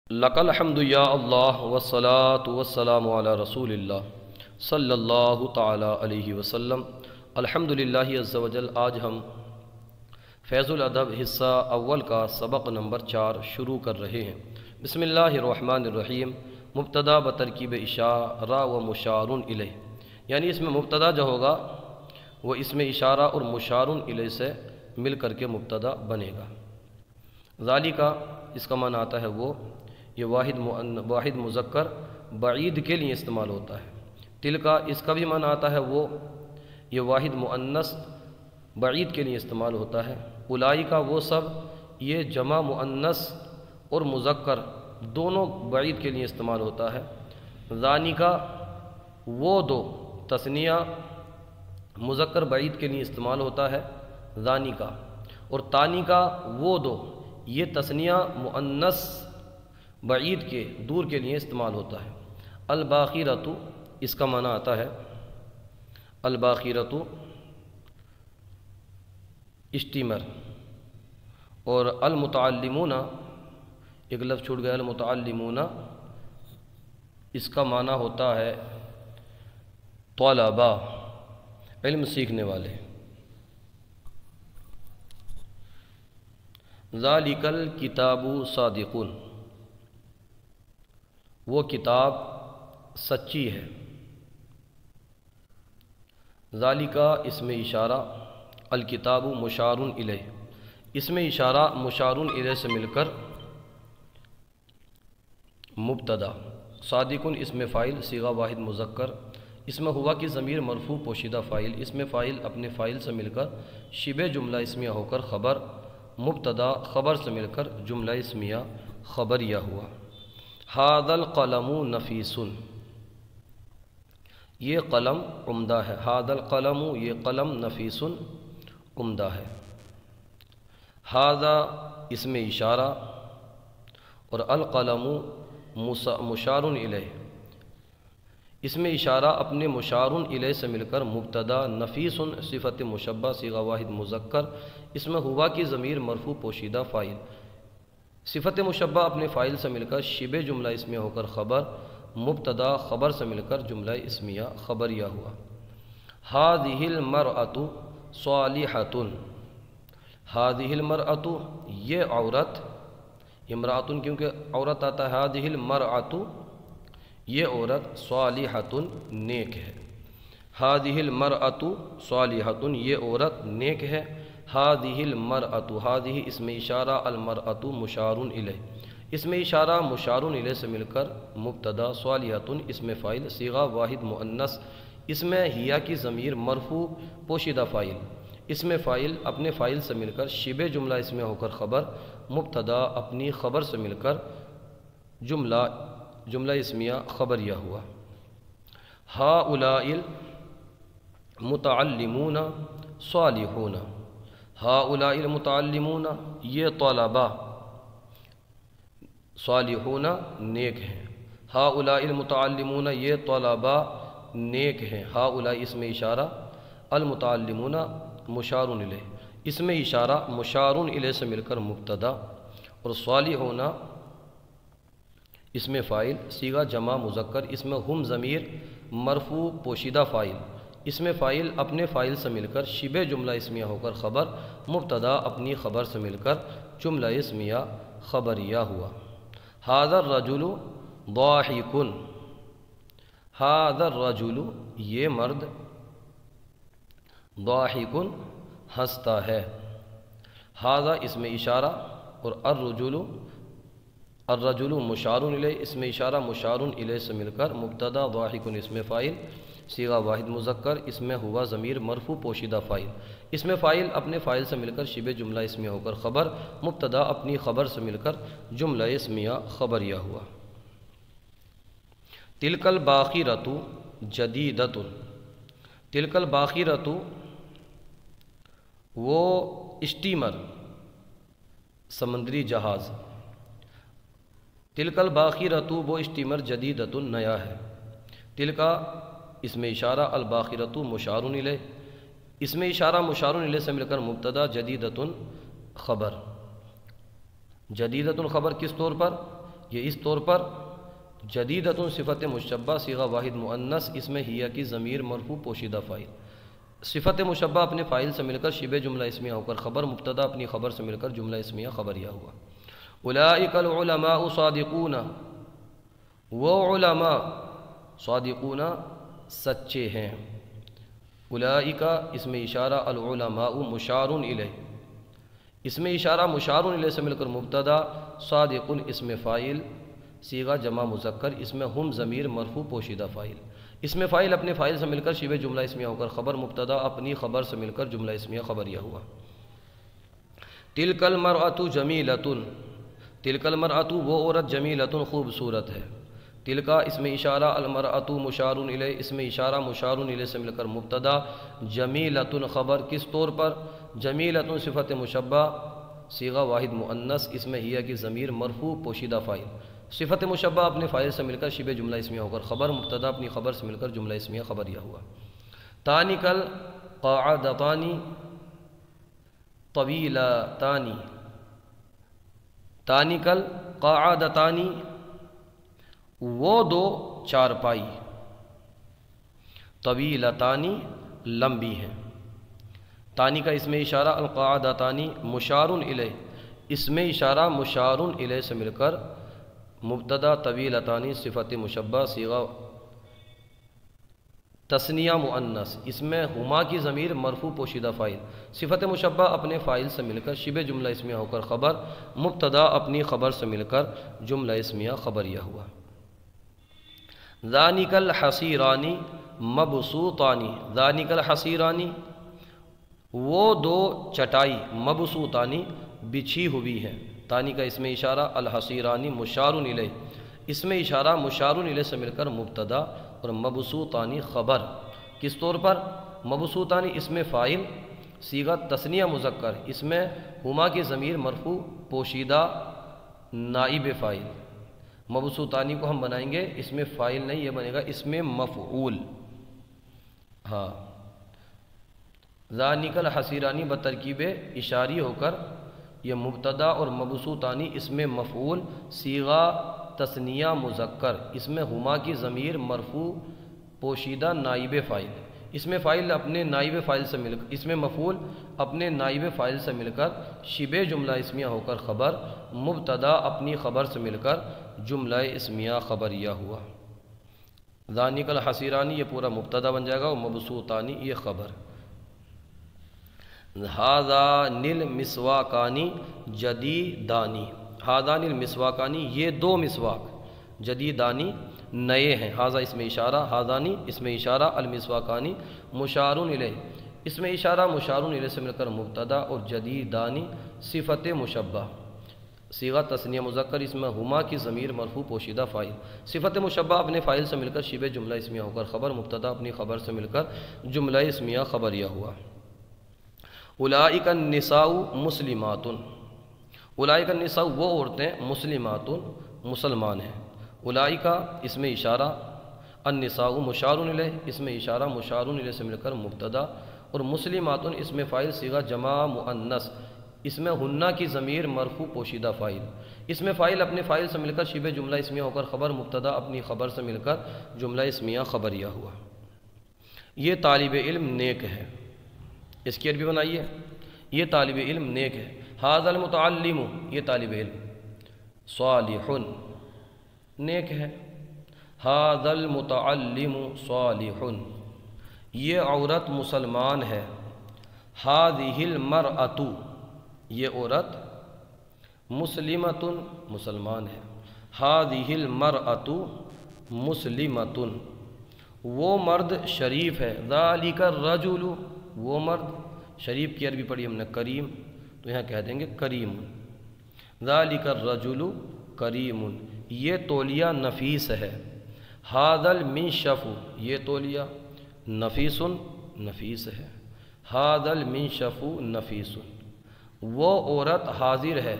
لک الحمد یا اللہ والصلاة والسلام علی رسول اللہ صلی اللہ تعالی علیہ وسلم۔ الحمدللہ عز و جل۔ آج ہم فیض الادب حصہ اول کا سبق نمبر 4 شروع کر رہے ہیں۔ بسم اللہ الرحمن الرحیم۔ مبتدا بترکیب اشارہ و مشار الیہ، یعنی اس میں مبتدا جو ہوگا وہ اس میں اشارہ اور مشار الیہ سے مل کر کے مبتدا بنے گا۔ ذالک اس کا معنی آتا ہے وہ، یہ واحد مذکر بعید کے لیے استعمال ہوتا ہے۔ تلکا اس کا بھی معنی آتا ہے وہ، یہ واحد مؤنث بعید کے لیے استعمال ہوتا ہے۔ اولئک وہ سب، یہ جمع مؤنث اور مذکر دونوں بعید کے لیے استعمال ہوتا ہے۔ ذانکا وہ دو، تثنیہ مذکر بعید کے لیے استعمال ہوتا ہے ذانکا، اور تانیکا وہ دو، یہ تثنیہ مؤنث بعید کے دور کے لیے استعمال ہوتا ہے۔ الباخرۃ اس کا معنی آتا ہے الباخرۃ اسٹیمر، اور المتعلمون ایک لفظ چھوٹ گیا، المتعلمون اس کا معنی ہوتا ہے طلباء، علم سیکھنے والے۔ ذالک الکتاب صادق، وہ کتاب سچی ہے۔ ذالکا اس میں اشارہ، الکتاب مشار الیہ، اس میں اشارہ مشار الیہ سے مل کر مبتدا، صادق اس میں فاعل صیغہ واحد مذکر، اس میں ہوا کی ضمیر مرفوع پوشیدہ فاعل، اس میں فاعل اپنے فاعل سے مل کر شبہ جملہ اسمیہ ہو کر خبر، مبتدا خبر سے مل کر جملہ اسمیہ خبریہ ہوا۔ ھذا القلم نفیس، یہ قلم عمدہ ہے۔ ھذا القلم یہ قلم نفیس عمدہ ہے۔ ھذا اس میں اشارہ، اور القلم مشار الیہ، اس میں اشارہ اپنے مشار الیہ سے مل کر مبتدا، نفیس صفت مشبہ صیغہ واحد مذکر، اس میں ہوا کی ضمیر مرفوع پوشیدہ فاعل، صفت مشبہ اپنے فاعل سے مل کر شبہ جملہ اسمیہ ہو کر خبر، مبتدا خبر سے مل کر جملہ اسمیہ خبریہ ہوا۔ ھذہ المرأۃ صالحۃ، ھذہ المرأۃ یہ عورت، امرأۃ کیونکہ عورت آتا ہے، ھذہ المرأۃ یہ عورت، صالحۃ نیک ہے۔ ھذہ المرأۃ صالحۃ یہ عورت نیک ہے۔ ھذہ المرأۃ، ھذہ اس میں اشارہ، المرأۃ مشار الیہ، اس میں اشارہ مشار الیہ سے مل کر مبتدا، صالحۃ اس میں فاعل صیغہ واحد مؤنث، اس میں ہیا کی ضمیر مرفوع پوشیدہ فاعل، اس میں فاعل اپنے فاعل سے مل کر شبہ جملہ اسمیہ ہو کر خبر، مبتدا اپنی خبر سے مل کر جملہ اسمیہ خبریہ ہوا۔ ھؤلاء المتعلمون صالحون، ھؤلاء المتعلمون یہ طلباء، صالحون نیک ہیں۔ ھؤلاء المتعلمون یہ طلباء نیک ہیں۔ ھؤلاء اس میں اشارہ، المتعلمون مشار الیہ، اس میں اشارہ مشار الیہ سے مل کر مبتدا، اور صالحون اس میں فاعل صیغہ جمع مذکر، اس میں ہم ضمیر مرفوع پوشیدہ فاعل، اس میں فاعل اپنے فاعل سے مل کر شبہ جملہ اسمیہ ہو کر خبر، مبتدا اپنی خبر سے مل کر جملہ اسمیہ خبریہ ہوا۔ ھذا الرجل ضاحک، ھذا الرجل یہ مرد، ضاحک ہنستا ہے۔ ھذا اس میں اشارہ، اور الرجل مشار الیہ، اس میں اشارہ مشار الیہ سے مل کر مبتدا، ضاحک اس میں فاعل صیغہ واحد مذکر، اس میں ہوا ضمیر مرفوع پوشیدہ فاعل، اس میں فاعل اپنے فاعل سے مل کر شبہ جملہ اسمیہ ہو کر خبر، مبتدا اپنی خبر سے مل کر جملہ اسمیہ خبریہ ہوا۔ تلک الباخرۃ جدیدۃ، تلک الباخرۃ وہ اسٹیمر، سمندری جہاز، تلک الباخرۃ وہ اسٹیمر، جدیدۃ نیا ہے۔ تلکا اس میں اشارہ، الباخرۃ مشار الیہ، اس میں اشارہ مشار الیہ سے مل کر مبتدا، جدیدۃ خبر، جدیدۃ خبر کس طور پر، یہ اس طور پر جدیدتن صفت مشبہ صیغہ واحد مؤنث، اس میں ہیہ کی ضمیر مرفوع پوشیدہ فاعل، صفت مشبہ اپنے فاعل سے مل کر شبہ جملہ اسمیہ ہو کر خبر، مبتدا اپنی خبر سے مل کر جملہ اسمیہ خبریہ ہوا۔ اولئک العلماء صادقون، وہ علماء صادقون سچے ہیں۔ اولئک اسم اشارہ، العلماء مشار الیہ، اسم اشارہ مشار الیہ سے مل کر مبتدا، صادقون اسم فاعل صیغہ جمع مذکر، اس میں ہم ضمیر مرفوع پوشیدہ فاعل، اس میں فاعل اپنے فاعل سے مل کر شبہ جملہ اسمیہ ہو کر خبر، مبتدا اپنی خبر سے مل کر جملہ اسمیہ خبریہ ہوا۔ تلک المرأۃ جمیلۃ، تلک المرأۃ وہ عورت، جمیلۃ خوبصورت ہے۔ تلکا اسم اشارہ، المرأۃ مشار الیہ، اسم اشارہ مشار الیہ سے مل کر مبتدا، جمیلۃ خبر، کس طور پر؟ جمیلۃ صفت مشبہ صیغہ واحد مؤنث، اس میں ہیہ کی ضمیر مرفوع پوشیدہ فاعل، صفت مشبہ اپنے فاعل سے مل کر شبہ جملہ اسمیہ ہو کر خبر، مبتدا اپنی خبر سے مل کر جملہ اسمیہ خبریہ ہوا۔ تانک القاعدتان طویلتان، تانک القاعدتان وہ دو چارپائی، طویلتان لمبی ہیں۔ تانی کا اسم اشارہ، القاعدتان مشار الیہ، اسم اشارہ مشار الیہ سے مل کر مبتدا، طویلتان صفت مشبہ صیغہ تثنیہ مؤنث، اس میں ہما کی ضمیر مرفوع پوشیدہ فاعل، صفت مشبہ اپنے فاعل سے مل کر شبہ جملہ اسمیہ ہو کر خبر، مبتدا اپنی خبر سے مل کر جملہ اسمیہ خبریہ ہوا۔ ذانک الحصیران مبسوطان، ذانک الحصیران وہ دو چٹائی، مبسوطان بچھی ہوئی ہیں۔ تانی کا اسم اشارہ، الحصیران مشار الیہ، اسم اشارہ مشار الیہ سے مل کر مبتدا اور مبسوطان خبر، کس طور پر؟ مبسوطان اسم فاعل صیغہ تثنیہ مذکر، اس میں ہما کی ضمیر مرفوع پوشیدہ نائب فاعل، مبسوطانی کو ہم بنائیں گے اسم فاعل نہیں، یہ بنے گا اسم مفعول۔ ہاں، ذانک الحصیرانی بترکیب اشاری ہو کر یہ مبتدا اور مبسوطانی اسم مفعول صیغہ تثنیہ مذکر، اس میں ہما کی ضمیر مرفوع پوشیدہ نائب فاعل، اس میں فاعل اپنے نائب فاعل سے مل کر، اس میں مفعول اپنے نائب فاعل سے مل کر شبہ جملہ اسمیہ ہو کر خبر، مبتدا اپنی خبر سے مل کر جملہ اسمیہ خبریہ ہوا۔ ذانک الحصیرانی یہ پورا مبتدا بن جائے گا اور مبسوطانی یہ خبر۔ ھذان المسواکان جدیدان، ھذان المسواکان یہ دو مسواک، جدیدان نئے ہیں، ھذا اسم اشارہ، ھذان اسم اشارہ، المسواکان مشار الیہ، اسم اشارہ مشار الیہ سے مل کر مبتدا اور جدیدان صفت مشبہ صیغہ تثنیہ مذکر، اس میں ہما کی ضمیر مرفوع پوشیدہ فاعل، صفت مشبہ اپنے فاعل سے مل کر شبہ جملہ اسمیہ ہو کر خبر، مبتدا اپنی خبر سے مل کر جملہ اسمیہ خبریہ ہوا۔ اولئک النساء مسلمات، اولئک النساء وہ عورتیں، مسلمات مسلمان ہیں۔ اولئک اسم اشارہ، النساء مشار الیہ، اسم اشارہ مشار الیہ سے مل کر مبتدا اور مسلمات اسم فاعل صیغہ جمع مؤنث، اس میں ہنہ کی ضمیر مرفوع پوشیدہ فاعل، اس میں فاعل اپنے فاعل سے مل کر شبہ جملہ اسمیہ ہو کر خبر، مبتدا اپنی خبر سے مل کر جملہ اسمیہ خبریہ ہوا۔ یہ طالب علم نیک ہے، اس کی عربی بنائیے، یہ طالب علم نیک ہے۔ ھذا المتعلم یہ طالب علم، صالح نیک ہے۔ ھذا المتعلم صالح یہ عورت مسلمان ہے۔ ھذہ المرأۃ یہ عورت مسلمۃ مسلمان ہے۔ ھذہ المرأۃ مسلمۃ وہ مرد شریف ہے۔ ذالک الرجل وہ مرد، شریف کی عربی پڑھی ہم نے کریم، تو یہاں کہہ دیں گے کریم۔ ذالک الرجل کریم یہ تولیہ نفیس ہے۔ ھذا المنشف یہ تولیہ نفیس نفیس ہے۔ ھذا المنشف نفیس وہ عورت حاضر ہے،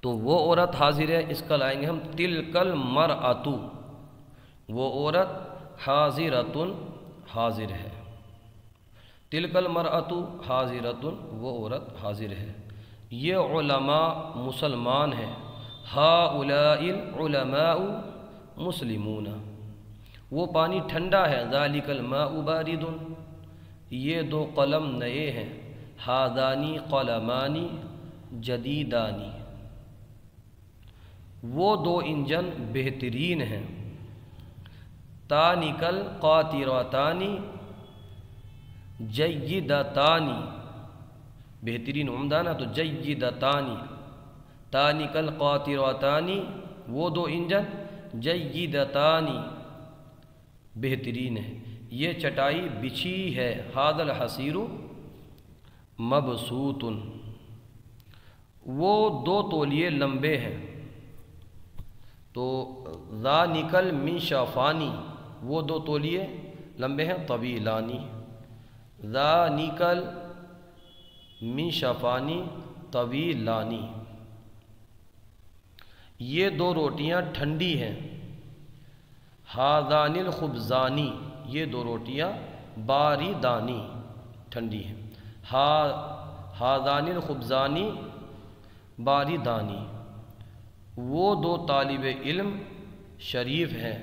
تو وہ عورت حاضر ہے، اس کا لائیں گے ہم تلک المرأۃ وہ عورت حاضرۃ حاضر ہے۔ تلک المرأۃ حاضرۃ وہ عورت حاضر ہے۔ یہ علماء مسلمان ہیں۔ ہؤلاء العلماء مسلمون، وہ پانی ٹھنڈا ہے، ذالک الماء بارد، یہ دو قلم نئے ہیں، ہادانی قلمانی جدیدانی، وہ دو انجن بہترین ہیں، تانکل قاطراتانی جیدتانی، بہترین عمدہ نا تو جیدتانی، تانکل قاطراتانی وہ دو انجن، جیدتانی بہترین ہے، یہ چٹائی بچھی ہے، ھذا الحصیر مبسوط، وہ دو تولیے لمبے ہیں، تو ذانکل منشافانی وہ دو تولیے لمبے ہیں، طویلانی، ذانکل منشافانی طویلانی، یہ دو روٹیاں ٹھنڈی ہیں، ہذان الخبزانی یہ دو روٹیاں باردانی ٹھنڈی ہیں، ہذان الخبزانی باردانی، وہ دو طالب علم شریف ہیں،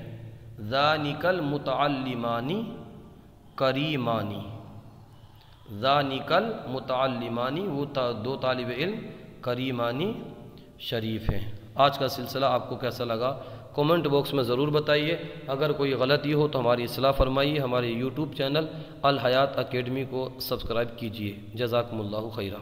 ذانک المتعلمانی کریمانی، ذانک المتعلمانی وہ دو طالب علم کریمانی شریف ہیں۔ آج کا سلسلہ آپ کو کیسا لگا کومنٹ باکس میں ضرور بتائیے، اگر کوئی غلطی ہو تو ہماری اصلاح فرمائیے، ہمارے یوٹیوب چینل الحیات اکیڈمی کو سبسکرائب کیجیے۔ جزاکم اللہ خیرہ۔